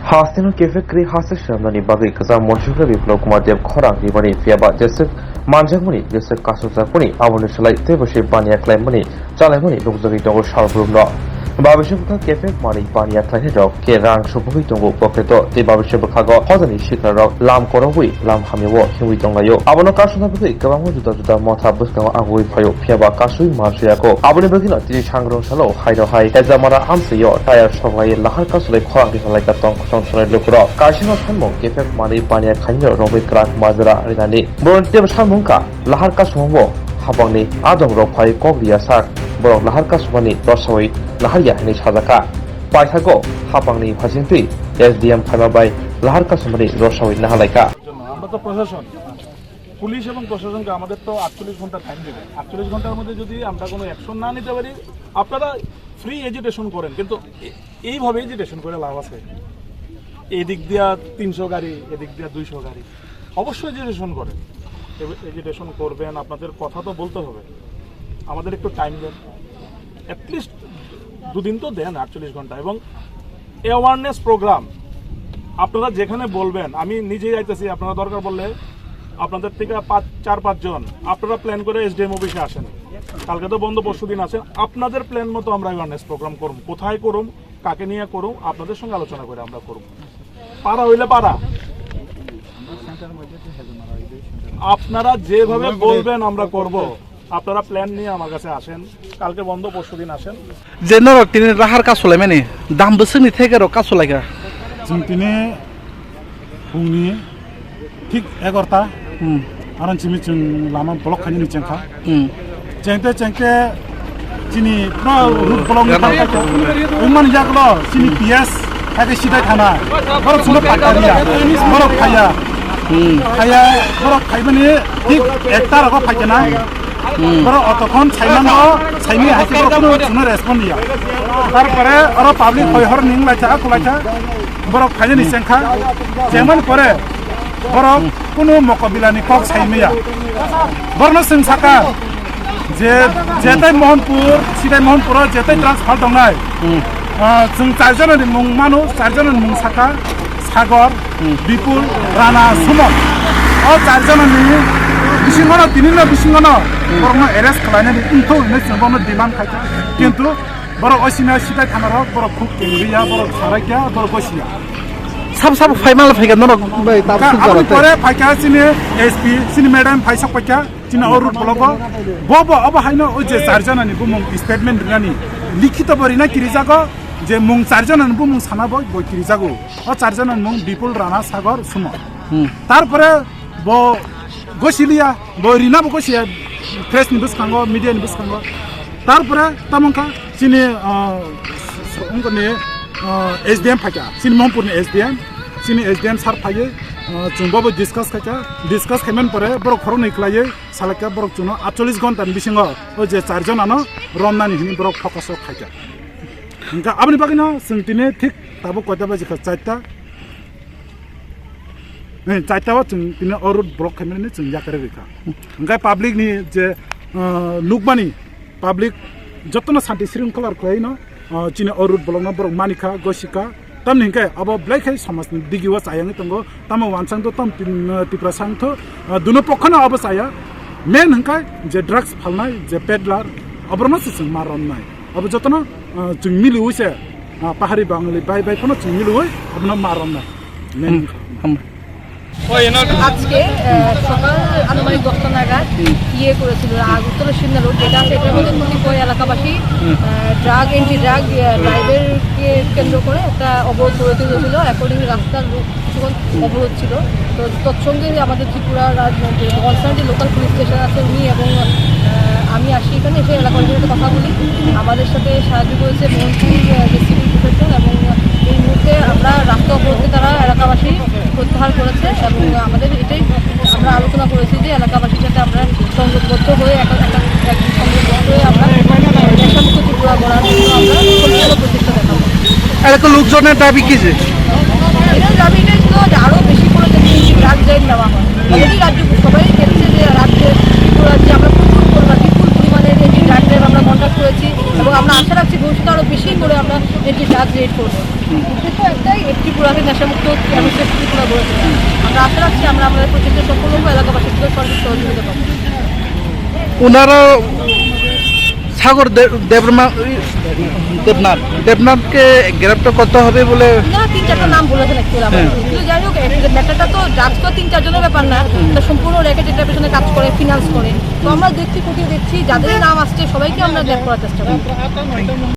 Hasino Kefekri Hasishamani Babi Kazam Monsuka Biplok Kumardev Khora Ribani Fiaba Jesuk Manjamuni Jesuk Kasusapuni Avunishalai Tevashi Bania Claimani Chalamuni Lugzari Dogo Shalbrumno Babishaka Kefek Mari Bania Clahido Ke Rang Shubuhi Tongo Poketo De Babishakago Hodani Shikaro Lam Korowi Lam Hamiwo Hiwi Tongayo Abono Kasunabi Kawamu Juda Mota Buska Agui Payo Fiaba Kasui Marsiako Abunabagina Tiri Changro Shalo Haido Hai Ezamara Amsiyo Tire Shawai Lahar Kasule Khorang like a Tong Sonsoy Lukro Kashino Shamon Kefek Mari Bania Kanyo Romi Krak Mazara Rinani Boron Dev Shamunka Lahar Kasumbo Habangni Adam Ropai Koglia Sak Borok Lahar Kasumani Rosawai Laharia Hanish Hazaka Paithago Habangni Hasinti SDM Kamabai Lahar Kasumani Rosawai Nahalaka প্রশাসন police এবং প্রশাসনকে আমাদের তো 48 ঘন্টা time দেবে 48 ঘন্টার মধ্যে যদি আমরা কোনো অ্যাকশন না নিতে পারি আপনারা ফ্রি এজিটেশন করেন কিন্তু এইভাবে এজিটেশন করে লাভ আছে এদিক দিয়া 300 গাড়ি এদিক দিয়া 200 গাড়ি অবশ্যই এজিটেশন করেন এজিটেশন করবেন আপনাদের কথা তো বলতে হবে আমাদের একটু টাইম দেন অ্যাট লিস্ট দুদিন তো দেন 48 ঘন্টা এবং অ্যাওয়ারনেস প্রোগ্রাম আপনারা যেখানে বলবেন আমি নিজেই যাইতেছি আপনারা দরকার বললে আপনাদের থেকে 4-5 জন আপনারা প্ল্যান করে এসডিএম অফিসে আসেন কালকে তো বন্ধ পরশু দিন আছে আপনাদের প্ল্যান মতো আমরা অ্যাওয়ারনেস প্রোগ্রাম করব কোথায় করব কাকে নিয়ে করব আপনাদের সঙ্গে আলোচনা করে আমরা করব পারা হইলে পারা আপনারা যেভাবে বলবেন আমরা করব আপনারা প্ল্যান নিয়ে আমার কাছে আসেন কালকে বন্ধ পরশু দিন আসেন যে নরক তিনি রাহার কাজ চলে মানে দাম বসে থেকে কাজ চলাইগা जोंथिनि फुंनि ठीक 11टा आराम चिमि जों लामा ब्लक खानि चेंखा चेंते चिनि पुरा रुट ब्लक उमान जागलो चिनि पिएस थाके सिदा थाना बरफ सुनो पाकारिया बरफ खाया बरफ खाइबनि ठीक 1टा रग फाइजना बरफ अतखन साइनांगो साइनि हाइके बरफ सुनो रेस्पन्ड दिया तारपरे अर पाब्लिक हयहर निं लाइथा कुलाइथा बरफ खाइनि सेंखा जेमन परे बरफ कुनु मकबिलानि कक साइमिया बरनो सेंसाका जे जेतै मोहनपुर सिदाय मोहनपुर जेतै ट्रान्सफार दंनाय जों चारजननि मुं मानु चारजननि मुं साका सागर बिपुल राणा सुमन अ चारजननि बिसिङानो दिनैनो बिसिङानो बरनो एरेस्ट खालायनानै इनखौ जोंबो डिमान्ड खायथा किन्तु बरफ असिना सिदाय थानार बरफ खुब केंग्रिया बरफ सारायया बरफ गसिया सब फाइमाल फाइगा नरक আপনি পরে ফাইকা চিনি এসপি চিনি ম্যাডাম ফাইসক ফাইকা চিনি অরুট ব্লক বব অবহাইনো ওই যে চারজনানি বুমুং স্টেটমেন্ট রিনানি লিখিত বরিনা কিরিজাগো যে মুং চারজনানি বুমুং সানাবো বই কিরিজাগো ও চারজনানি মুং বিপুল রানা সাগর সুম তারপরে ব গসিলিয়া ব রিনাবো Gausia press news খাঙ্গো media news খাঙ্গো তারপরে তামংকা চিনি অঙ্কনে एसडीएम फाइका चिनि मोहनपुरनि एसडीएम सार फाइयो जोंबाबो डिसकास खाइमान परे बरक खरं नैख्लायो सालाका बरक जुनो 48 घन्टानि बिसिङाव ओ जे चारजनानो रमनानि हिनि बरक फकासाव फाइका ओंका आबनि बागिनो जों दिनै थिक दाबो कयता बाजिखौ 4टा जों दिनै अरुट ब्लक खाइमाननि जों याकारे रेखा ओंका पाब्लिकनि जे नुकमानि पाब्लिक जतनो शान्ति शृंखलार खैनो चिनि अरुट ब्लकना बरक मानिका गसिका तम निके अब ब्लैक है समाज दिगिवा चायांग तंगो तम वानसांग तो तम तिप्रा सांग तो दुनो पखना अब चाया मेन हंका जे ड्रग्स फालनाय जे पेडलर अबरमा जों मारननाय अब जतनो जों मिलुइसे पाहाड़ी बांगली बाय कोनो जों मिलुइ अबना मारननाय मेन আজকে সকাল আনুমানিক 10টা নাগাদ করেছিল উত্তর সিমনা রোড যেটা আছে এটার মধ্যে কতিপয় এলাকাবাসী ড্রাগ ড্রাইভারকে কেন্দ্র করে একটা অবরোধ গড়ে তুলেছিল অ্যাকর্ডিংলি রাস্তার কিছুক্ষণ অবরোধ ছিল তো তৎসঙ্গে আমাদের ত্রিপুরা কনসার্ন যে লোকাল পুলিশ স্টেশন আছে উনি এবং আমি আসি এখানে এসে এলাকাবাসীর সাথে কথা বলি আমাদের সাথে সাহায্য করেছে মোহনপুর যে সিভিল প্রশাসন এবং এই মুহূর্তে আমরা রাস্তা অবরোধকে তারা এলাকাবাসী প্রত্যাহার করেছে এবং আমাদের এটাই আমরা আলোচনা করেছি যে এলাকাবাসীর সাথে আমরা সংযোগবদ্ধ হয়ে সংযোগবদ্ধ হয়ে আমরা নেশামুক্ত ত্রিপুরা গড়ার জন্য আমরা সম্পূর্ণ প্রচেষ্টা দেখাবো এলাকার লোকজনের দাবি কি যে এটার দাবি এটাই ছিল যে আরও বেশি করে যদি ড্রাগ জাইন নেওয়া হয় অলরেডি রাজ্য সবাই দেখছে যে রাজ্যে ত্রিপুরা রাজ্যে আমরা প্রচুর বিপুল পরিমাণের ভ্যান ড্রাইভার আমরা কন্ট্যাক্ট করেছি এবং আমরা আশা রাখছি ভবিষ্যতে আরও বেশি করে আমরা এন্টি ড্রাগ রেড করবো। উদ্দেশ্য একটাই, ত্রিপুরাকে নেশামুক্ত ত্রিপুরা গড়ে তোলা। আমরা আশা রাখছি আমরা আমাদের প্রচেষ্টা সফল হবো, এলাকাবাসীর সর্বোচ্চ সহযোগিতা পাবো। ওনারা সাগর দেবনাথকে গ্রেপ্তার করতে হবে বলে না, 3-4টা নাম বলেছেন অ্যাকচুয়ালি আমার, কিন্তু যাই হোক ম্যাটারটা তো ড্রাগস তো 3-4 জনের ব্যাপার না, তো সম্পূর্ণ র্যাকেট এটার পেছনে কাজ করে, ফিনান্স করে। তো আমরা দেখছি, খতিয়ে দেখছি, যাদের নাম আসছে সবাইকে আমরা গ্রেপ্তার করার চেষ্টা করি।